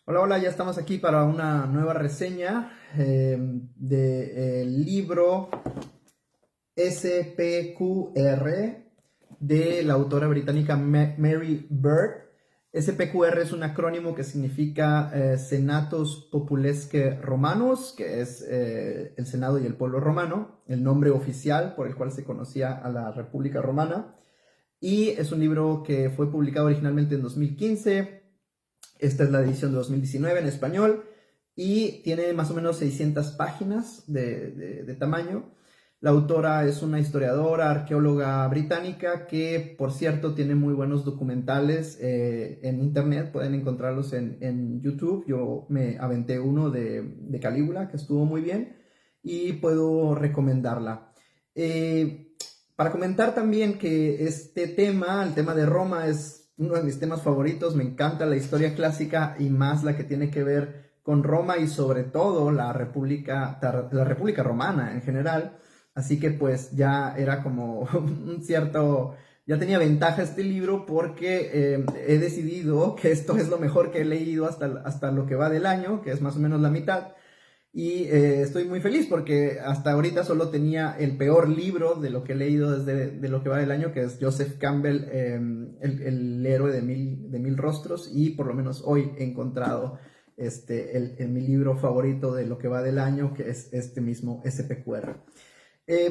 Hola, hola, ya estamos aquí para una nueva reseña del libro SPQR de la autora británica Mary Beard. SPQR es un acrónimo que significa Senatus Populesque Romanus, que es el Senado y el pueblo romano, el nombre oficial por el cual se conocía a la República Romana. Y es un libro que fue publicado originalmente en 2015. Esta es la edición de 2019 en español y tiene más o menos 600 páginas de tamaño. La autora es una historiadora, arqueóloga británica que, por cierto, tiene muy buenos documentales en internet. Pueden encontrarlos en YouTube. Yo me aventé uno de Calígula que estuvo muy bien y puedo recomendarla. Para comentar también que este tema, el tema de Roma, es uno de mis temas favoritos. Me encanta la historia clásica y más la que tiene que ver con Roma y sobre todo la República Romana en general. Así que pues ya era como un cierto, ya tenía ventaja este libro porque he decidido que esto es lo mejor que he leído hasta lo que va del año, que es más o menos la mitad. Y estoy muy feliz porque hasta ahorita solo tenía el peor libro de lo que he leído desde de lo que va del año, que es Joseph Campbell, el héroe de mil rostros, y por lo menos hoy he encontrado mi libro favorito de lo que va del año, que es este mismo SPQR.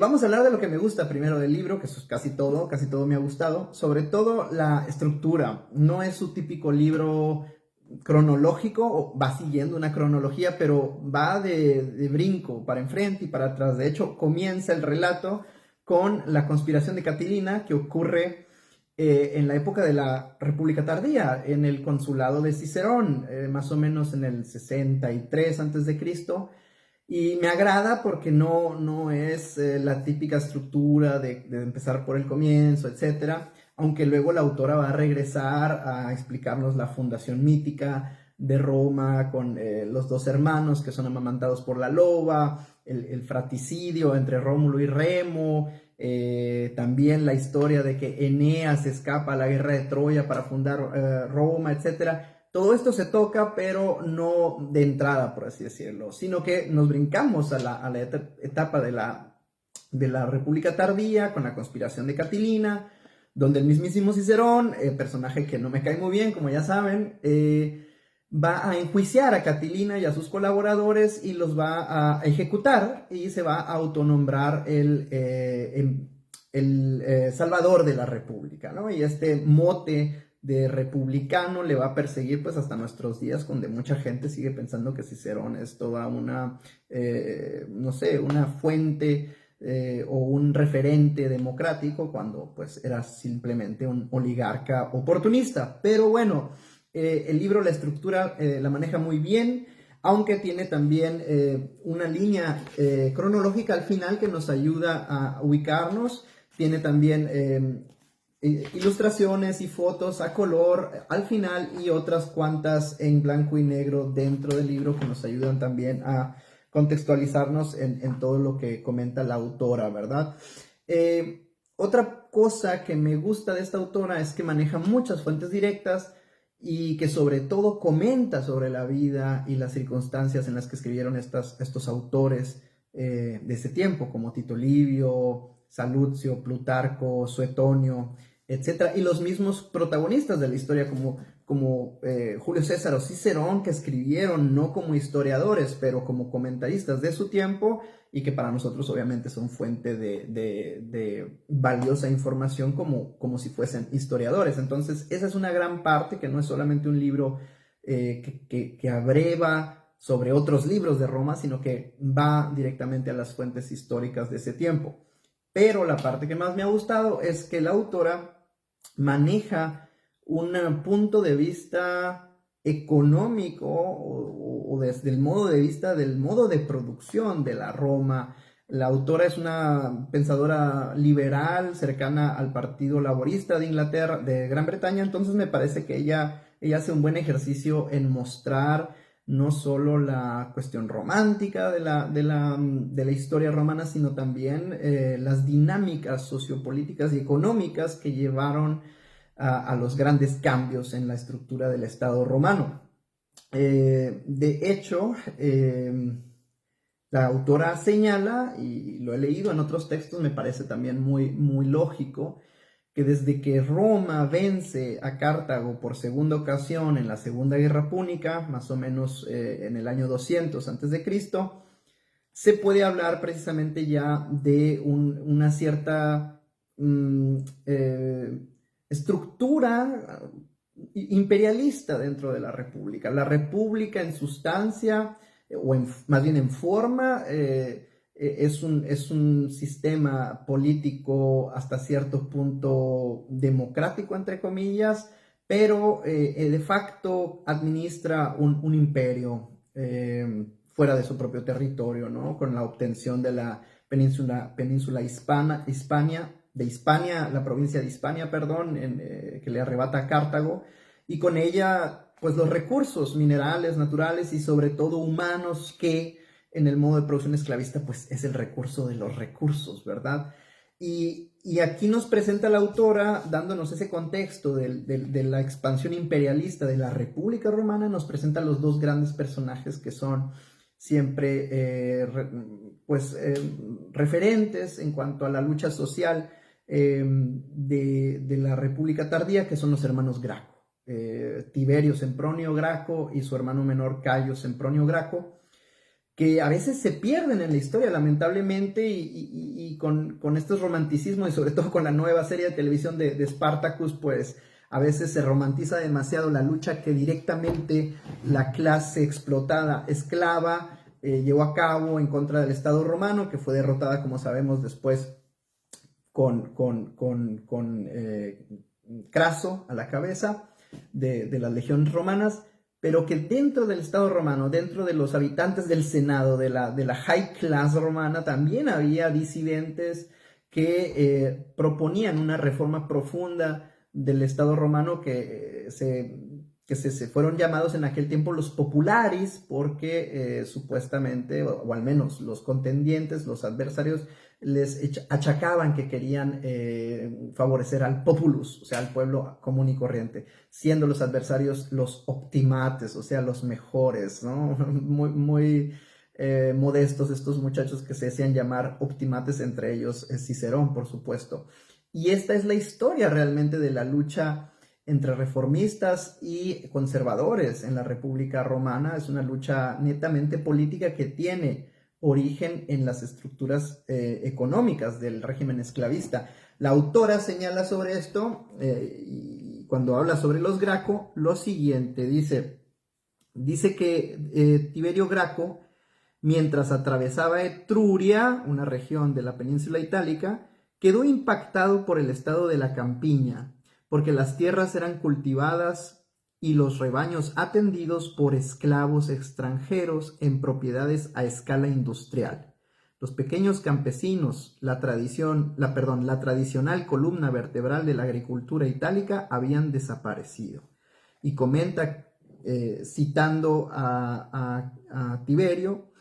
Vamos a hablar de lo que me gusta primero del libro, que es casi todo me ha gustado, sobre todo la estructura. No es su típico libro cronológico, va siguiendo una cronología, pero va de brinco para enfrente y para atrás. De hecho, comienza el relato con la conspiración de Catilina que ocurre en la época de la República Tardía, en el consulado de Cicerón, más o menos en el 63 a.C. Y me agrada porque no es la típica estructura de empezar por el comienzo, etcétera, aunque luego la autora va a regresar a explicarnos la fundación mítica de Roma con los dos hermanos que son amamantados por la loba, el fratricidio entre Rómulo y Remo, también la historia de que Eneas escapa a la guerra de Troya para fundar Roma, etcétera. Todo esto se toca, pero no de entrada, por así decirlo, sino que nos brincamos a la etapa de la República Tardía con la conspiración de Catilina, donde el mismísimo Cicerón, personaje que no me cae muy bien, como ya saben, va a enjuiciar a Catilina y a sus colaboradores y los va a ejecutar y se va a autonombrar el salvador de la República, ¿no? Y este mote de republicano le va a perseguir pues hasta nuestros días, donde mucha gente sigue pensando que Cicerón es toda una, no sé, una fuente o un referente democrático, cuando pues era simplemente un oligarca oportunista. Pero bueno, el libro, la estructura la maneja muy bien, aunque tiene también una línea cronológica al final que nos ayuda a ubicarnos. Tiene también ilustraciones y fotos a color al final y otras cuantas en blanco y negro dentro del libro que nos ayudan también a contextualizarnos en todo lo que comenta la autora, ¿verdad? Otra cosa que me gusta de esta autora es que maneja muchas fuentes directas y que sobre todo comenta sobre la vida y las circunstancias en las que escribieron estos autores de ese tiempo, como Tito Livio, Saluzio, Plutarco, Suetonio, etcétera, y los mismos protagonistas de la historia como Julio César o Cicerón, que escribieron no como historiadores, pero como comentaristas de su tiempo y que para nosotros obviamente son fuente de valiosa información como si fuesen historiadores. Entonces esa es una gran parte, que no es solamente un libro que abreva sobre otros libros de Roma, sino que va directamente a las fuentes históricas de ese tiempo. Pero la parte que más me ha gustado es que la autora maneja un punto de vista económico o desde el modo de vista del modo de producción de la Roma. La autora es una pensadora liberal cercana al Partido Laborista de Inglaterra, de Gran Bretaña, entonces me parece que ella hace un buen ejercicio en mostrar no solo la cuestión romántica de la historia romana, sino también las dinámicas sociopolíticas y económicas que llevaron a los grandes cambios en la estructura del Estado romano. De hecho, la autora señala, y lo he leído en otros textos, me parece también muy lógico, que desde que Roma vence a Cartago por segunda ocasión en la Segunda Guerra Púnica, más o menos en el año 200 a.C., se puede hablar precisamente ya de una cierta estructura imperialista dentro de la República. La República en sustancia, más bien en forma, es un sistema político hasta cierto punto democrático, entre comillas, pero de facto administra un imperio fuera de su propio territorio, ¿no? Con la obtención de la península Hispania, la provincia de Hispania, perdón, que le arrebata a Cartago, y con ella, pues los recursos minerales, naturales y sobre todo humanos que en el modo de producción esclavista, pues es el recurso de los recursos, ¿verdad? Y aquí nos presenta la autora, dándonos ese contexto de la expansión imperialista de la República Romana, nos presenta los dos grandes personajes que son siempre referentes en cuanto a la lucha social de la República tardía, que son los hermanos Graco. Tiberio Sempronio Graco y su hermano menor Cayo Sempronio Graco, que a veces se pierden en la historia, lamentablemente, y con estos romanticismos, y sobre todo con la nueva serie de televisión de Spartacus, pues a veces se romantiza demasiado la lucha que directamente la clase explotada esclava llevó a cabo en contra del Estado romano, que fue derrotada, como sabemos, después con Craso a la cabeza de las legiones romanas, pero que dentro del Estado romano, dentro de los habitantes del Senado, de la high class romana, también había disidentes que proponían una reforma profunda del Estado romano que se fueron llamados en aquel tiempo los populares, porque supuestamente, o al menos los contendientes, los adversarios, les achacaban que querían favorecer al populus, o sea, al pueblo común y corriente, siendo los adversarios los optimates, o sea, los mejores, ¿no? Muy modestos estos muchachos que se decían llamar optimates, entre ellos Cicerón, por supuesto. Y esta es la historia realmente de la lucha entre reformistas y conservadores en la República Romana. Es una lucha netamente política que tiene origen en las estructuras económicas del régimen esclavista. La autora señala sobre esto, y cuando habla sobre los Graco, lo siguiente, dice que Tiberio Graco, mientras atravesaba Etruria, una región de la península itálica, quedó impactado por el estado de la campiña, porque las tierras eran cultivadas y los rebaños atendidos por esclavos extranjeros en propiedades a escala industrial. Los pequeños campesinos, la tradicional columna vertebral de la agricultura itálica, habían desaparecido. Y comenta, citando a Tiberio,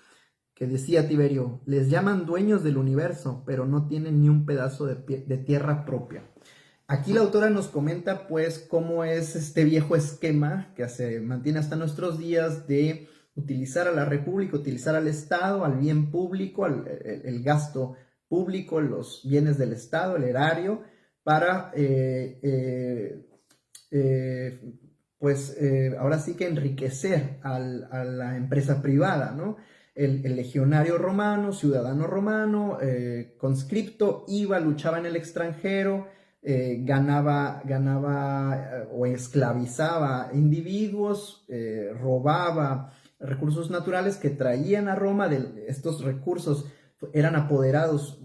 que decía Tiberio: les llaman dueños del universo, pero no tienen ni un pedazo de tierra propia. Aquí la autora nos comenta pues cómo es este viejo esquema que se mantiene hasta nuestros días de utilizar a la República, utilizar al Estado, al bien público, el gasto público, los bienes del Estado, el erario, para ahora sí que enriquecer a la empresa privada, ¿no? El legionario romano, ciudadano romano, conscripto, iba, luchaba en el extranjero, ganaba o esclavizaba individuos, robaba recursos naturales que traían a Roma. De estos recursos eran apoderados,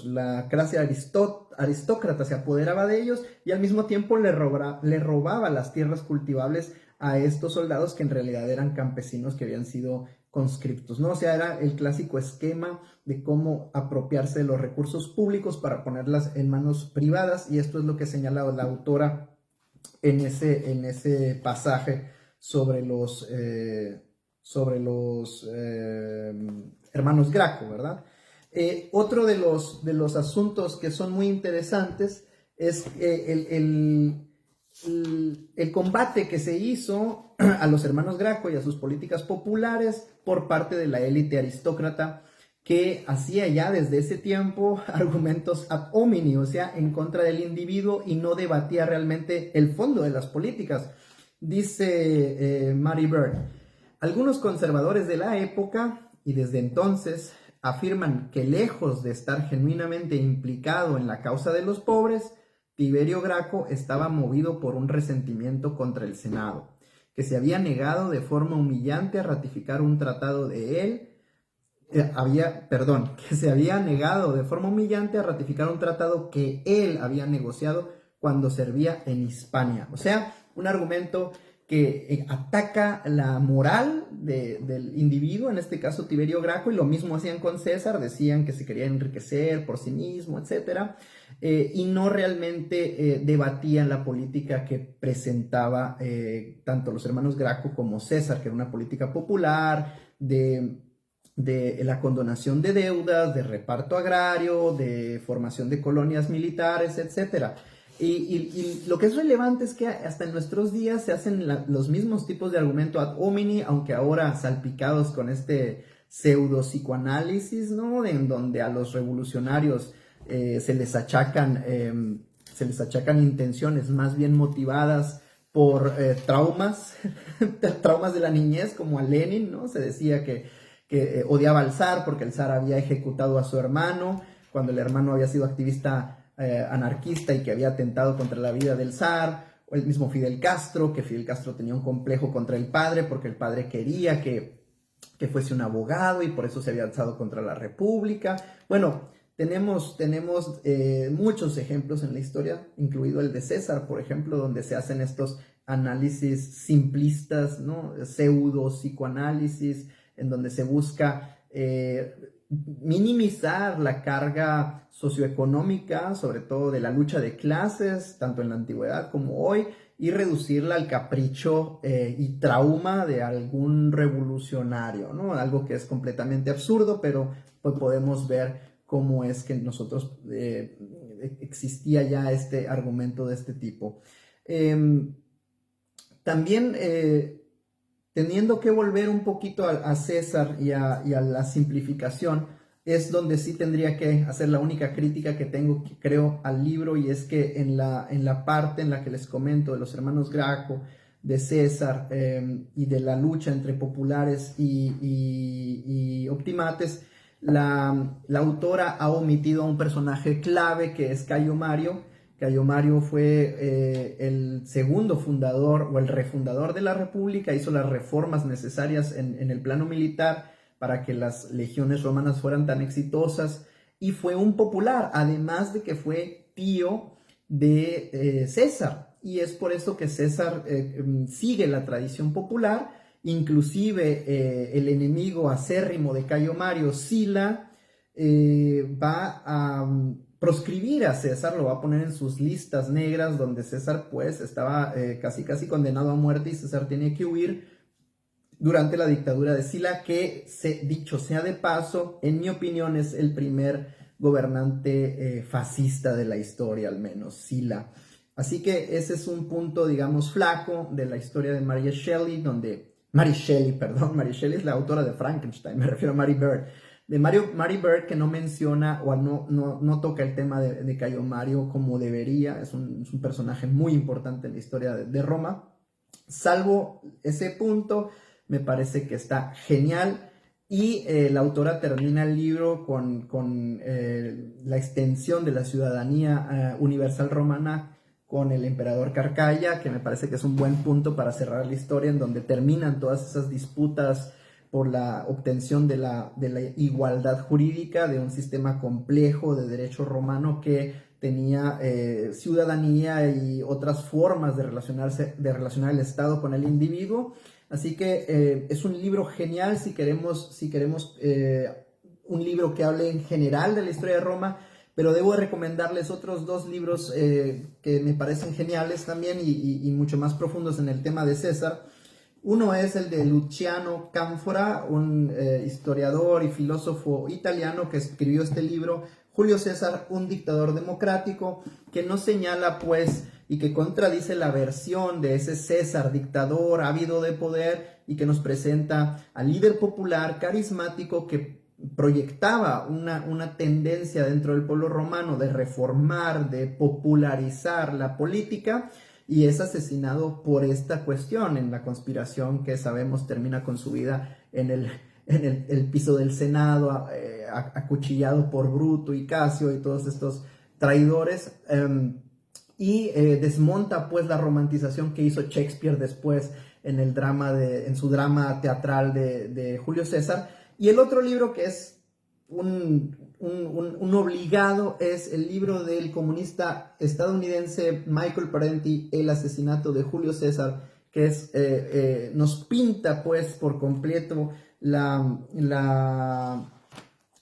la clase aristócrata se apoderaba de ellos, y al mismo tiempo le robaba las tierras cultivables a estos soldados que en realidad eran campesinos que habían sido conscriptos, ¿no? O sea, era el clásico esquema de cómo apropiarse de los recursos públicos para ponerlas en manos privadas, y esto es lo que señala la autora en ese pasaje sobre los hermanos Graco, ¿verdad? Otro de los asuntos que son muy interesantes es el combate que se hizo a los hermanos Graco y a sus políticas populares por parte de la élite aristócrata que hacía ya desde ese tiempo argumentos ad hominem, o sea, en contra del individuo y no debatía realmente el fondo de las políticas. Dice Mary Bird, algunos conservadores de la época y desde entonces afirman que lejos de estar genuinamente implicado en la causa de los pobres, Tiberio Graco estaba movido por un resentimiento contra el Senado, que se había negado de forma humillante a ratificar un tratado de él, que se había negado de forma humillante a ratificar un tratado que él había negociado cuando servía en Hispania. O sea, un argumento que ataca la moral del individuo, en este caso Tiberio Graco, y lo mismo hacían con César, decían que se quería enriquecer por sí mismo, etc. Y no realmente debatían la política que presentaba tanto los hermanos Graco como César, que era una política popular de la condonación de deudas, de reparto agrario, de formación de colonias militares, etc. Y lo que es relevante es que hasta en nuestros días se hacen los mismos tipos de argumento ad hominem, aunque ahora salpicados con este pseudo psicoanálisis, ¿no? En donde a los revolucionarios se les achacan intenciones más bien motivadas por traumas de la niñez, como a Lenin, ¿no? Se decía que odiaba al zar porque el zar había ejecutado a su hermano, cuando el hermano había sido activista anarquista y que había atentado contra la vida del zar, o el mismo Fidel Castro, que Fidel Castro tenía un complejo contra el padre porque el padre quería que fuese un abogado y por eso se había alzado contra la república. Bueno, tenemos muchos ejemplos en la historia, incluido el de César, por ejemplo, donde se hacen estos análisis simplistas, ¿no? Pseudo psicoanálisis, en donde se busca minimizar la carga socioeconómica, sobre todo de la lucha de clases, tanto en la antigüedad como hoy, y reducirla al capricho y trauma de algún revolucionario, ¿no? Algo que es completamente absurdo, pero pues podemos ver cómo es que nosotros existía ya este argumento de este tipo. También teniendo que volver un poquito a César y a la simplificación, es donde sí tendría que hacer la única crítica que tengo, creo, al libro, y es que en la parte en la que les comento de los hermanos Graco, de César y de la lucha entre populares y optimates, la autora ha omitido a un personaje clave que es Cayo Mario. Cayo Mario fue el segundo fundador o el refundador de la República, hizo las reformas necesarias en el plano militar para que las legiones romanas fueran tan exitosas, y fue un popular, además de que fue tío de César, y es por eso que César sigue la tradición popular. Inclusive el enemigo acérrimo de Cayo Mario, Sila, va a proscribir a César, lo va a poner en sus listas negras, donde César pues estaba casi condenado a muerte y César tiene que huir durante la dictadura de Sila, que dicho sea de paso, en mi opinión es el primer gobernante fascista de la historia, al menos Sila. Así que ese es un punto, digamos, flaco de la historia de Mary Shelley, Mary Shelley es la autora de Frankenstein, me refiero a Mary Bird. De Mary Bird, que no menciona o no toca el tema de Cayo Mario como debería. Es un personaje muy importante en la historia de Roma. Salvo ese punto, me parece que está genial. Y la autora termina el libro con la extensión de la ciudadanía universal romana con el emperador Carcalla, que me parece que es un buen punto para cerrar la historia, en donde terminan todas esas disputas por la obtención de la igualdad jurídica de un sistema complejo de derecho romano que tenía ciudadanía y otras formas de relacionar el Estado con el individuo. Así que es un libro genial si queremos un libro que hable en general de la historia de Roma, pero debo recomendarles otros dos libros que me parecen geniales también y mucho más profundos en el tema de César. Uno es el de Luciano Canfora, un historiador y filósofo italiano que escribió este libro Julio César, un dictador democrático, que nos señala pues y que contradice la versión de ese César dictador ávido de poder y que nos presenta al líder popular carismático que proyectaba una tendencia dentro del pueblo romano de reformar, de popularizar la política, y es asesinado por esta cuestión en la conspiración que sabemos termina con su vida en el piso del Senado, acuchillado por Bruto y Casio y todos estos traidores, y desmonta pues la romantización que hizo Shakespeare después en su drama teatral de Julio César. Y el otro libro que es un obligado es el libro del comunista estadounidense Michael Parenti, El asesinato de Julio César, que nos pinta pues por completo la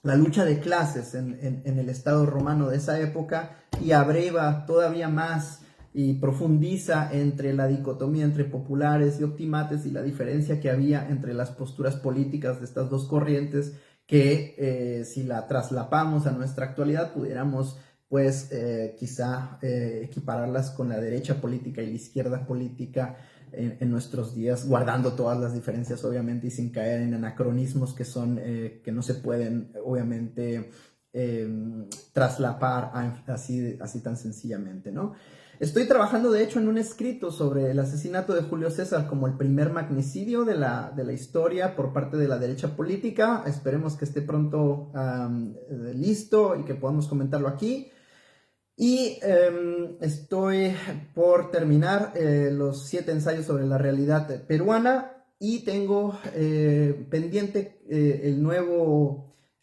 lucha de clases en el Estado romano de esa época, y abreva todavía más y profundiza entre la dicotomía entre populares y optimates y la diferencia que había entre las posturas políticas de estas dos corrientes que si la traslapamos a nuestra actualidad pudiéramos pues quizá equipararlas con la derecha política y la izquierda política en nuestros días, guardando todas las diferencias obviamente y sin caer en anacronismos que no se pueden obviamente traslapar así tan sencillamente, ¿no? Estoy trabajando de hecho en un escrito sobre el asesinato de Julio César como el primer magnicidio de la historia por parte de la derecha política. Esperemos que esté pronto listo y que podamos comentarlo aquí. Y estoy por terminar los 7 ensayos sobre la realidad peruana, y tengo pendiente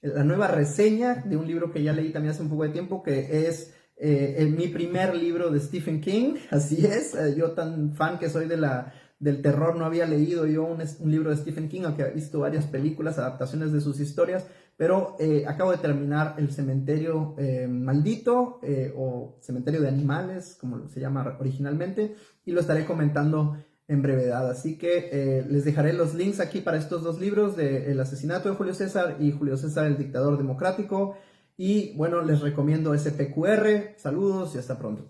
la nueva reseña de un libro que ya leí también hace un poco de tiempo, que es mi primer libro de Stephen King. Así es, yo tan fan que soy del terror, no había leído yo un libro de Stephen King, aunque he visto varias películas, adaptaciones de sus historias, pero acabo de terminar El cementerio maldito, o cementerio de animales, como se llama originalmente, y lo estaré comentando en brevedad. Así que les dejaré los links aquí para estos dos libros, de El asesinato de Julio César y Julio César el dictador democrático. Y bueno, les recomiendo SPQR. Saludos y hasta pronto.